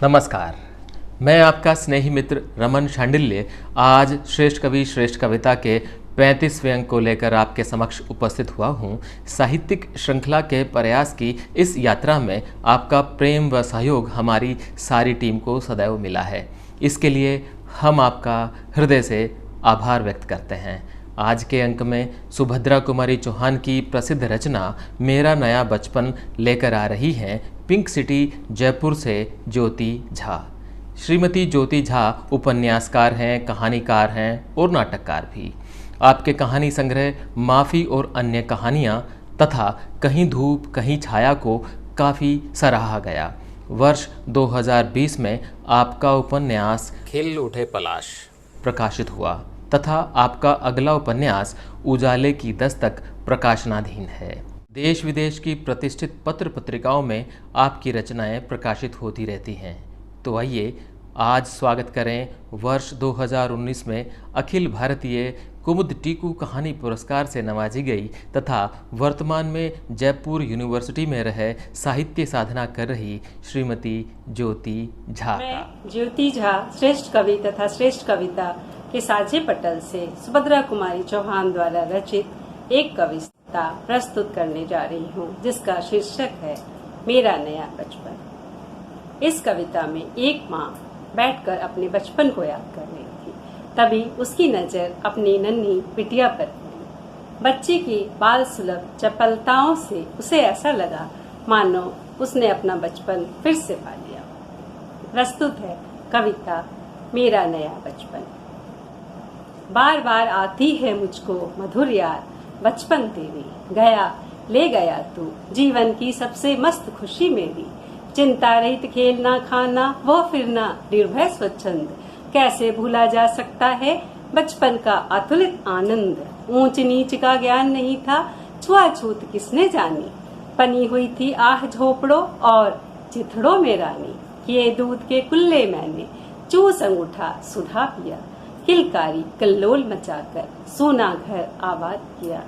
नमस्कार। मैं आपका स्नेही मित्र रमन शांडिल्य आज श्रेष्ठ कवि श्रेष्ठ कविता के 35वें अंक को लेकर आपके समक्ष उपस्थित हुआ हूँ। साहित्यिक श्रृंखला के प्रयास की इस यात्रा में आपका प्रेम व सहयोग हमारी सारी टीम को सदैव मिला है। इसके लिए हम आपका हृदय से आभार व्यक्त करते हैं। आज के अंक में सुभद्रा कुमारी चौहान की प्रसिद्ध रचना मेरा नया बचपन लेकर आ रही हैं पिंक सिटी जयपुर से ज्योति झा। श्रीमती ज्योति झा उपन्यासकार हैं, कहानीकार हैं और नाटककार भी। आपके कहानी संग्रह माफ़ी और अन्य कहानियाँ तथा कहीं धूप कहीं छाया को काफ़ी सराहा गया। वर्ष 2020 में आपका उपन्यास खिल उठे पलाश प्रकाशित हुआ तथा आपका अगला उपन्यास उजाले की दस्तक प्रकाशनाधीन है। देश विदेश की प्रतिष्ठित पत्र पत्रिकाओं में आपकी रचनाएं प्रकाशित होती रहती हैं। तो आइए आज स्वागत करें वर्ष 2019 में अखिल भारतीय कुमुद टीकू कहानी पुरस्कार से नवाजी गई तथा वर्तमान में जयपुर यूनिवर्सिटी में रह साहित्य साधना कर रही श्रीमती ज्योति झा का। ज्योति झा श्रेष्ठ कवि तथा श्रेष्ठ कविता के साझे पटल से सुभद्रा कुमारी चौहान द्वारा रचित एक कविता प्रस्तुत करने जा रही हूँ, जिसका शीर्षक है मेरा नया बचपन। इस कविता में एक माँ बैठकर अपने बचपन को याद कर रही थी। तभी उसकी नजर अपनी नन्ही बिटिया पर पड़ी। बच्ची की बाल सुलभ चपलताओं से उसे ऐसा लगा मानो उसने अपना बचपन फिर से पा लिया। प्रस्तुत है कविता मेरा नया बचपन। बार बार आती है मुझको मधुर याद, बचपन तेरी गया ले गया तू, जीवन की सबसे मस्त खुशी मेरी। चिंता रहित खेलना खाना वो फिरना निर्भय स्वच्छंद, कैसे भूला जा सकता है बचपन का अतुलित आनंद। ऊंच नीच का ज्ञान नहीं था, छुआछूत किसने जानी, बनी हुई थी आह झोपड़ों और चिथड़ों में रानी। किए दूध के कुल्ले मैंने, चूस अंगूठा सुधा पिया, किलकारी कल्लोल मचाकर सोना घर आबाद किया।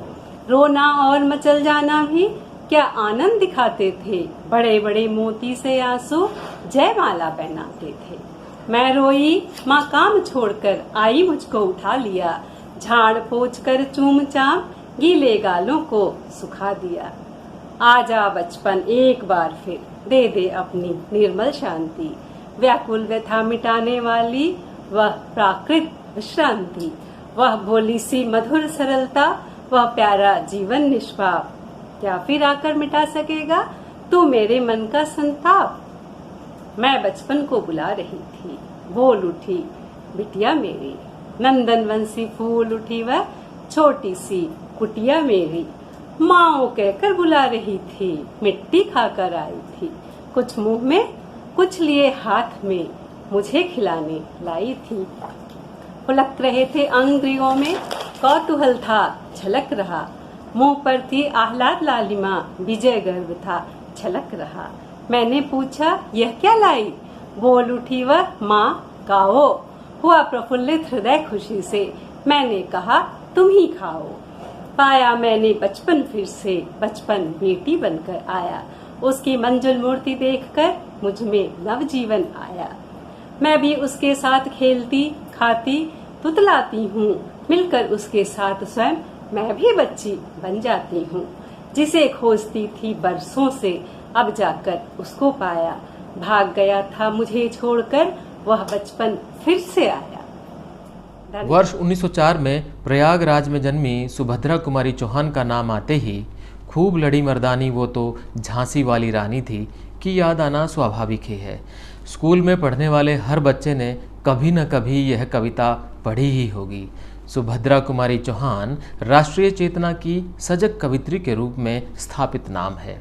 रोना और मचल जाना भी क्या आनंद दिखाते थे, बड़े बड़े मोती से आंसू जयमाला पहनाते थे। मैं रोई माँ काम छोड़कर आई मुझको उठा लिया, झाड़ पोंछ कर चूम चाम गीले गालों को सुखा दिया। आजा बचपन एक बार फिर दे दे अपनी निर्मल शांति, व्याकुल व्यथा मिटाने वाली वह प्राकृत विश्रांति, वह भोली सी मधुर सरलता, वह प्यारा जीवन निष्पाप। क्या फिर आकर मिटा सकेगा तू मेरे मन का संताप। मैं बचपन को बुला रही थी, बोल उठी बिटिया मेरी, नंदन वंशी फूल उठी वह छोटी सी कुटिया मेरी। माओ कहकर बुला रही थी, मिट्टी खाकर आई थी, कुछ मुंह में कुछ लिए हाथ में मुझे खिलाने लाई थी। फुलक रहे थे अंगुलियों में कौतूहल था झलक रहा, मुंह पर थी आह्लाद लालिमा विजय गर्व था छलक रहा। मैंने पूछा यह क्या लाई, बोल उठी वह माँ गाओ। हुआ प्रफुल्लित हृदय खुशी से, मैंने कहा तुम ही खाओ। पाया मैंने बचपन फिर से, बचपन बेटी बनकर आया, उसकी मंजुल मूर्ति देखकर मुझ में नव जीवन आया। मैं भी उसके साथ खेलती खाती तुतलाती हूँ, मिलकर उसके साथ स्वयं मैं भी बच्ची बन जाती हूँ। जिसे खोजती थी बरसों से अब जाकर उसको पाया, भाग गया था मुझे छोड़कर वह बचपन फिर से आया। वर्ष 1904 में प्रयागराज में जन्मी सुभद्रा कुमारी चौहान का नाम आते ही खूब लड़ी मर्दानी वो तो झांसी वाली रानी थी कि याद आना स्वाभाविक ही है। स्कूल में पढ़ने वाले हर बच्चे ने कभी न कभी यह कविता पढ़ी ही होगी। सुभद्रा कुमारी चौहान राष्ट्रीय चेतना की सजग कवित्री के रूप में स्थापित नाम है।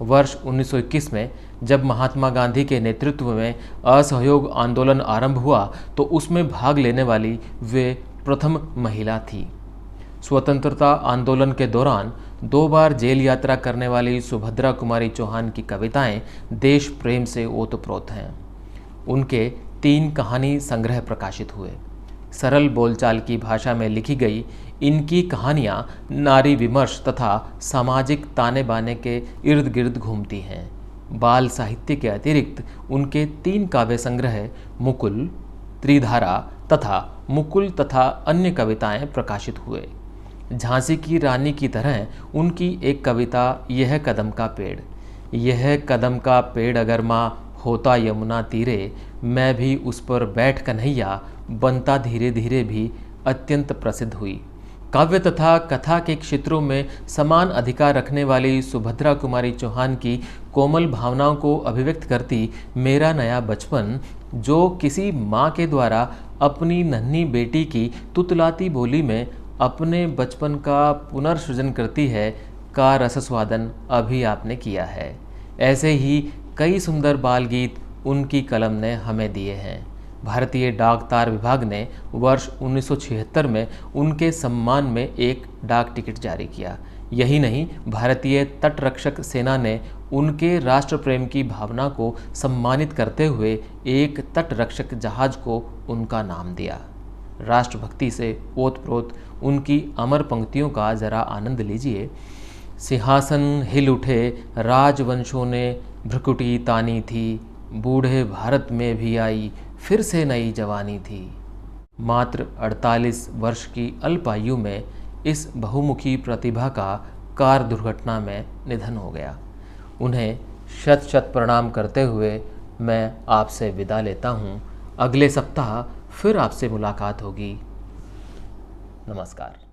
वर्ष 1921 में जब महात्मा गांधी के नेतृत्व में असहयोग आंदोलन आरंभ हुआ तो उसमें भाग लेने वाली वे प्रथम महिला थी। स्वतंत्रता आंदोलन के दौरान 2 बार जेल यात्रा करने वाली सुभद्रा कुमारी चौहान की कविताएं देश प्रेम से ओतप्रोत हैं। उनके 3 कहानी संग्रह प्रकाशित हुए। सरल बोलचाल की भाषा में लिखी गई इनकी कहानियाँ नारी विमर्श तथा सामाजिक ताने बाने के इर्द गिर्द घूमती हैं। बाल साहित्य के अतिरिक्त उनके 3 काव्य संग्रह मुकुल, त्रिधारा तथा मुकुल तथा अन्य कविताएं प्रकाशित हुए। झांसी की रानी की तरह उनकी एक कविता यह कदम का पेड़, यह कदम का पेड़ अगर माँ होता यमुना तीरे, मैं भी उस पर बैठ कन्हैया बनता धीरे धीरे भी अत्यंत प्रसिद्ध हुई। काव्य तथा कथा के क्षेत्रों में समान अधिकार रखने वाली सुभद्रा कुमारी चौहान की कोमल भावनाओं को अभिव्यक्त करती मेरा नया बचपन, जो किसी माँ के द्वारा अपनी नन्ही बेटी की तुतलाती बोली में अपने बचपन का पुनर्सृजन करती है, का रसस्वादन अभी आपने किया है। ऐसे ही कई सुंदर बाल गीत उनकी कलम ने हमें दिए हैं। भारतीय डाक तार विभाग ने वर्ष 1976 में उनके सम्मान में एक डाक टिकट जारी किया। यही नहीं, भारतीय तटरक्षक सेना ने उनके राष्ट्र प्रेम की भावना को सम्मानित करते हुए एक तटरक्षक जहाज को उनका नाम दिया। राष्ट्रभक्ति से ओतप्रोत उनकी अमर पंक्तियों का जरा आनंद लीजिए। सिंहासन हिल उठे, राजवंशों ने भ्रुकुटी तानी थी, बूढ़े भारत में भी आई फिर से नई जवानी थी। मात्र 48 वर्ष की अल्प आयु में इस बहुमुखी प्रतिभा का कार दुर्घटना में निधन हो गया। उन्हें शत शत प्रणाम करते हुए मैं आपसे विदा लेता हूँ। अगले सप्ताह फिर आपसे मुलाकात होगी। नमस्कार।